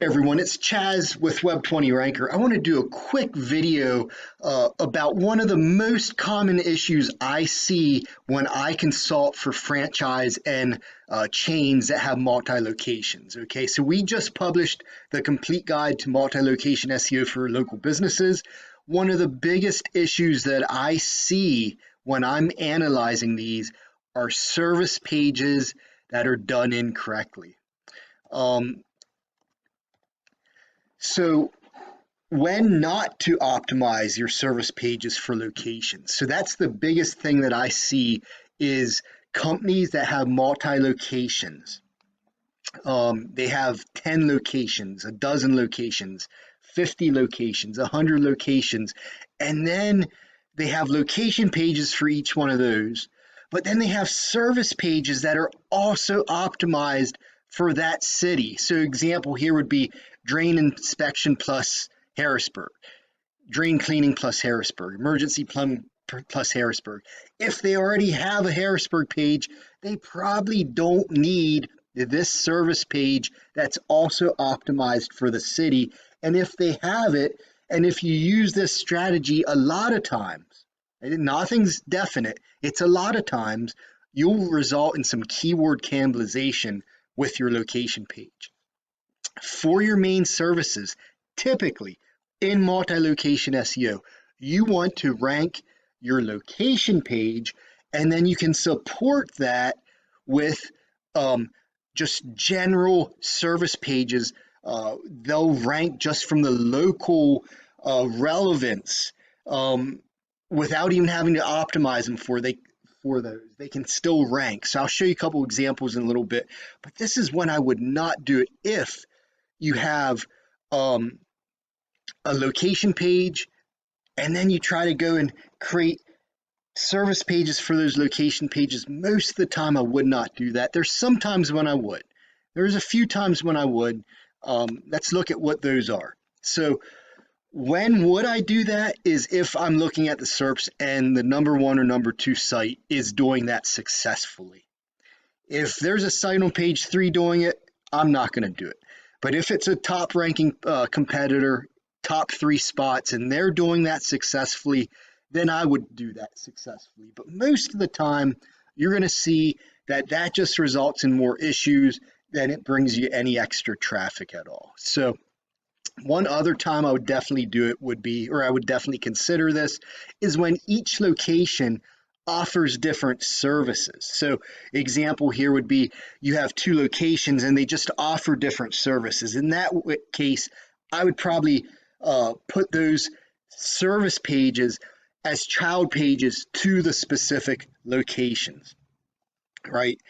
Everyone, it's Chaz with Web20 Ranker. I want to do a quick video about one of the most common issues I see when I consult for franchise and chains that have multi-locations. Okay, so we just published the complete guide to multi-location SEO for local businesses. One of the biggest issues that I see when I'm analyzing these are service pages that are done incorrectly. So when not to optimize your service pages for locations. So that's the biggest thing that I see is companies that have multi-locations. They have 10 locations, a dozen locations, 50 locations, 100 locations, and then they have location pages for each one of those. But then they have service pages that are also optimized for that city. So example here would be drain inspection plus Harrisburg, drain cleaning plus Harrisburg, emergency plumbing plus Harrisburg. If they already have a Harrisburg page, they probably don't need this service page that's also optimized for the city. And if they have it, and if you use this strategy a lot of times, nothing's definite, it's a lot of times, you'll result in some keyword cannibalization with your location page. For your main services, typically in multi-location SEO, you want to rank your location page, and then you can support that with just general service pages. They'll rank just from the local relevance without even having to optimize them for those. They can still rank. So I'll show you a couple examples in a little bit, but this is when I would not do it if you have a location page and then you try to go and create service pages for those location pages. Most of the time I would not do that. There's some times when I would. There's a few times when I would. Let's look at what those are. So when would I do that is if I'm looking at the SERPs and the number 1 or number 2 site is doing that successfully. If there's a site on page 3 doing it, I'm not going to do it. But if it's a top ranking competitor, top 3 spots, and they're doing that successfully, then I would do that successfully. But most of the time, you're going to see that that just results in more issues than it brings you any extra traffic at all. So one other time I would definitely do it would be, or I would definitely consider this, is when each location offers different services. So example here would be you have 2 locations and they just offer different services. In that case, I would probably put those service pages as child pages to the specific locations, right?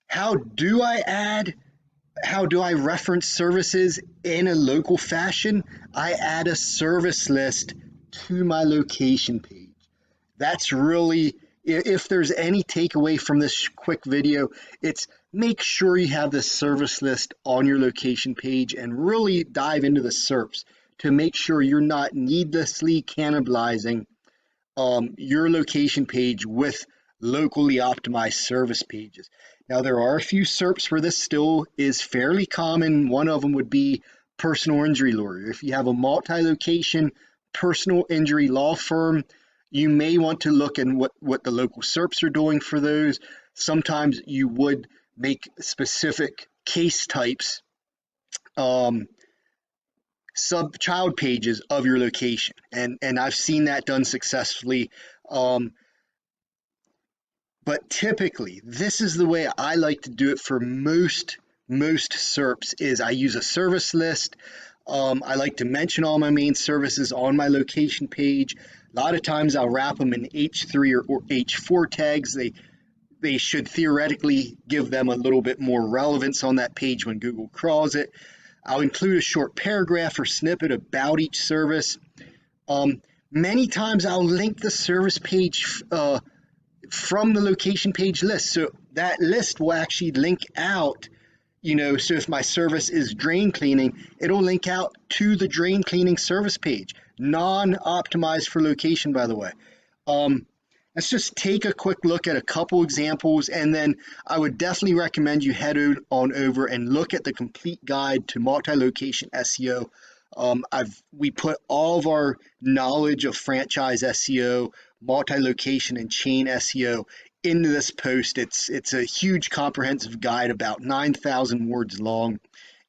How do I reference services in a local fashion? I add a service list to my location page. That's really, if there's any takeaway from this quick video, it's make sure you have the service list on your location page and really dive into the SERPs to make sure you're not needlessly cannibalizing your location page with locally optimized service pages. Now, there are a few SERPs where this still is fairly common. One of them would be personal injury lawyer. If you have a multi-location personal injury law firm, you may want to look at what the local SERPs are doing for those. Sometimes you would make specific case types sub-child pages of your location. And I've seen that done successfully. But typically, this is the way I like to do it for most SERPs is I use a service list. I like to mention all my main services on my location page. A lot of times I'll wrap them in H3 or H4 tags. They should theoretically give them a little bit more relevance on that page when Google crawls it. I'll include a short paragraph or snippet about each service. Many times I'll link the service page from the location page list. So that list will actually link out, so if my service is drain cleaning, it'll link out to the drain cleaning service page, non-optimized for location, by the way. let's just take a quick look at a couple examples, and then I would definitely recommend you head on over and look at the complete guide to multi-location SEO. We put all of our knowledge of franchise SEO, multi-location, and chain SEO into this post. It's a huge comprehensive guide, about 9,000 words long,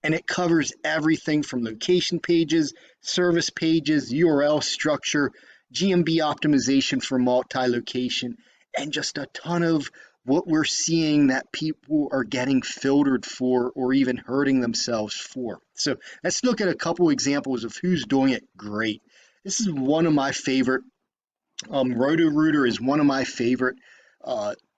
and it covers everything from location pages, service pages, URL structure, GMB optimization for multi-location, and just a ton of what we're seeing that people are getting filtered for or even hurting themselves for. So let's look at a couple examples of who's doing it great. This is one of my favorite. Roto-Rooter is one of my favorite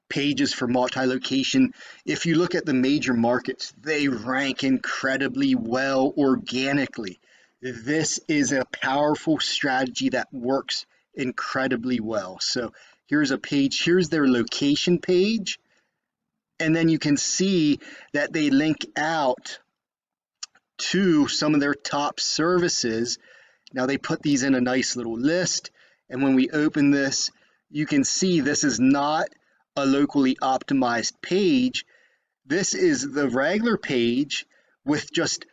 pages for multi-location. If you look at the major markets, they rank incredibly well organically. This is a powerful strategy that works incredibly well. So here's a page, here's their location page, and then you can see that they link out to some of their top services. Now they put these in a nice little list, and when we open this, you can see this is not a locally optimized page. This is the regular page with just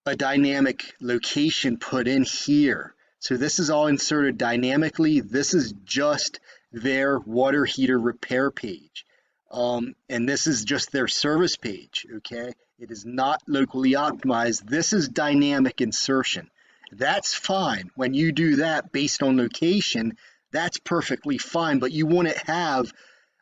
a dynamic location put in here. So this is all inserted dynamically. This is just their water heater repair page. And this is just their service page, okay? It is not locally optimized. This is dynamic insertion. That's fine. When you do that based on location, that's perfectly fine, but you wouldn't have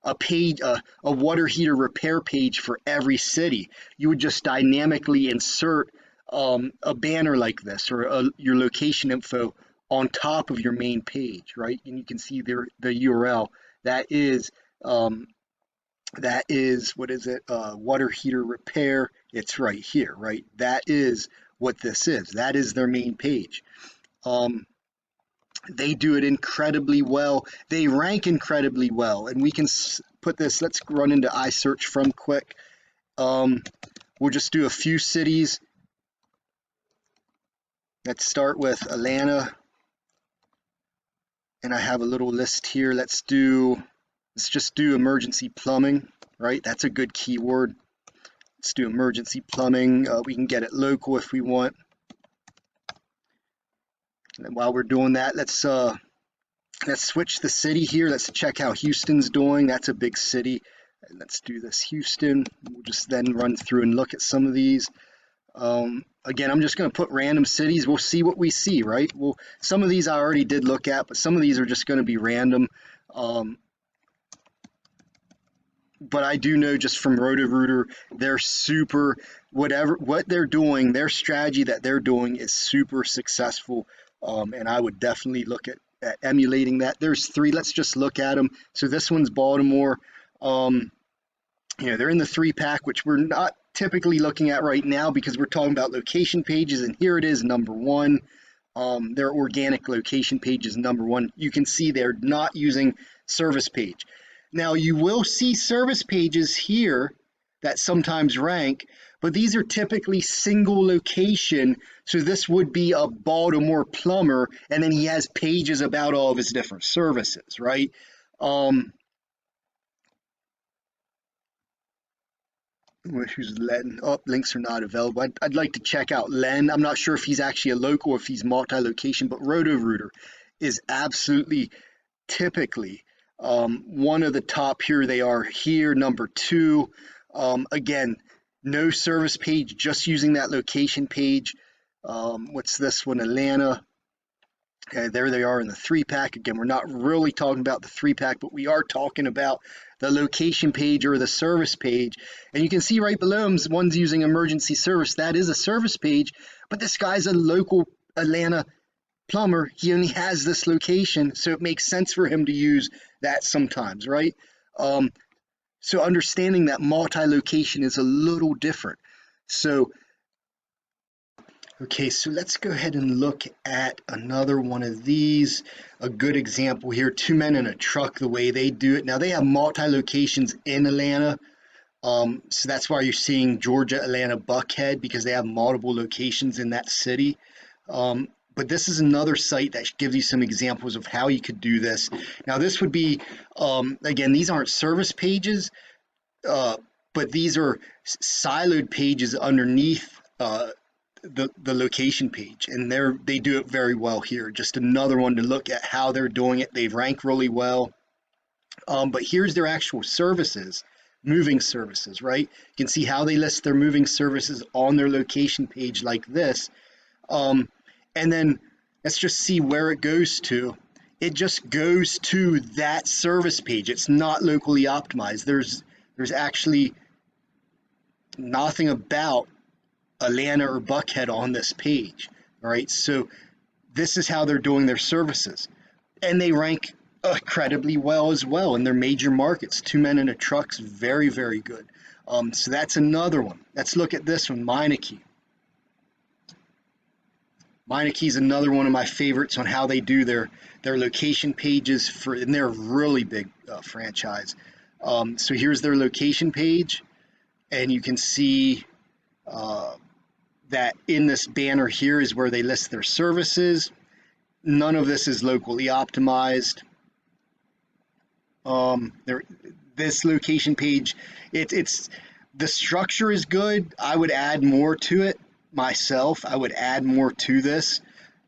a page, a water heater repair page for every city. You would just dynamically insert a banner like this, or your location info on top of your main page, right? And you can see the URL. That is what is it? Water heater repair. It's right here, right? That is what this is. That is their main page. They do it incredibly well. They rank incredibly well, and we can put this. Let's run into iSearch from quick. We'll just do a few cities. Let's start with Atlanta, and I have a little list here. Let's just do emergency plumbing, right? That's a good keyword. Let's do emergency plumbing. We can get it local if we want. And while we're doing that, let's switch the city here. Let's check how Houston's doing. That's a big city. Let's do this Houston. We'll just then run through and look at some of these. Again, I'm just going to put random cities. We'll see what we see, right? Well, some of these I already did look at, but some of these are just going to be random. But I do know just from Roto-Rooter, they're super, what they're doing, their strategy that they're doing is super successful. And I would definitely look at emulating that. There's three. Let's just look at them. So this one's Baltimore. They're in the 3-pack, which we're not typically looking at right now because we're talking about location pages, and here it is, number one. Their organic location page is number one. You can see they're not using service page. Now you will see service pages here that sometimes rank, but these are typically single location. So this would be a Baltimore plumber, and then he has pages about all of his different services, right? Who's Len? Oh, links are not available. I'd like to check out Len. I'm not sure if he's actually a local or if he's multi-location, but Roto-Rooter is absolutely typically one of the top. Here they are here, number 2. Again, no service page, just using that location page. What's this one? Atlanta. Okay, there they are in the 3-pack. Again, we're not really talking about the 3-pack, but we are talking about the location page or the service page. And you can see right below them, one's using emergency service. That is a service page, but this guy's a local Atlanta plumber. He only has this location, so it makes sense for him to use that sometimes, right? So understanding that multi-location is a little different. So okay, so let's go ahead and look at another one of these. A good example here, 2 Men in a Truck, the way they do it. Now they have multi-locations in Atlanta. So that's why you're seeing Georgia, Atlanta, Buckhead, because they have multiple locations in that city. But but this is another site that gives you some examples of how you could do this. Now this would be, again, these aren't service pages, but these are siloed pages underneath the location page, and they do it very well here. Just another one to look at how they're doing it. They rank really well. But here's their actual services, moving services, right? You can see how they list their moving services on their location page like this. And then let's just see where it goes to. It just goes to that service page. It's not locally optimized. There's actually nothing about Atlanta or Buckhead on this page. All right, so this is how they're doing their services, and they rank incredibly well as well in their major markets. 2 Men and a Truck's very, very good. So that's another one. Let's look at this one, 𝗏𝗏𝗀𝗃𝗏. 𝗏𝗏𝗃𝗏 is another one of my favorites on how they do their location pages and they're a really big franchise. So here's their location page, and you can see that in this banner here is where they list their services. None of this is locally optimized. This location page, it's the structure is good. I would add more to it myself. I would add more to this,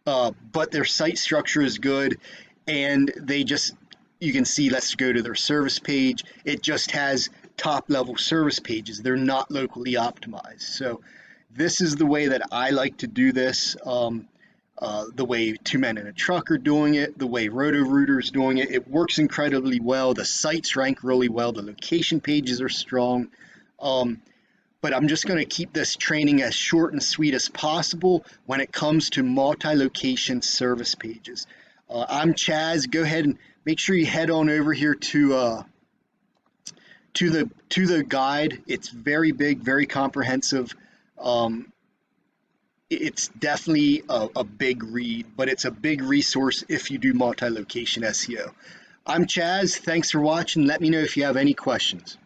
but their site structure is good, and you can see, let's go to their service page. It just has top level service pages. They're not locally optimized. So this is the way that I like to do this. The way 2 Men and a Truck are doing it, the way Roto-Rooter is doing it. It works incredibly well. The sites rank really well. The location pages are strong. But I'm just going to keep this training as short and sweet as possible when it comes to multi-location service pages. I'm Chaz. Go ahead and make sure you head on over here to the guide. It's very big, very comprehensive. It's definitely a big read, but it's a big resource if you do multi-location SEO. I'm Chaz. Thanks for watching. Let me know if you have any questions.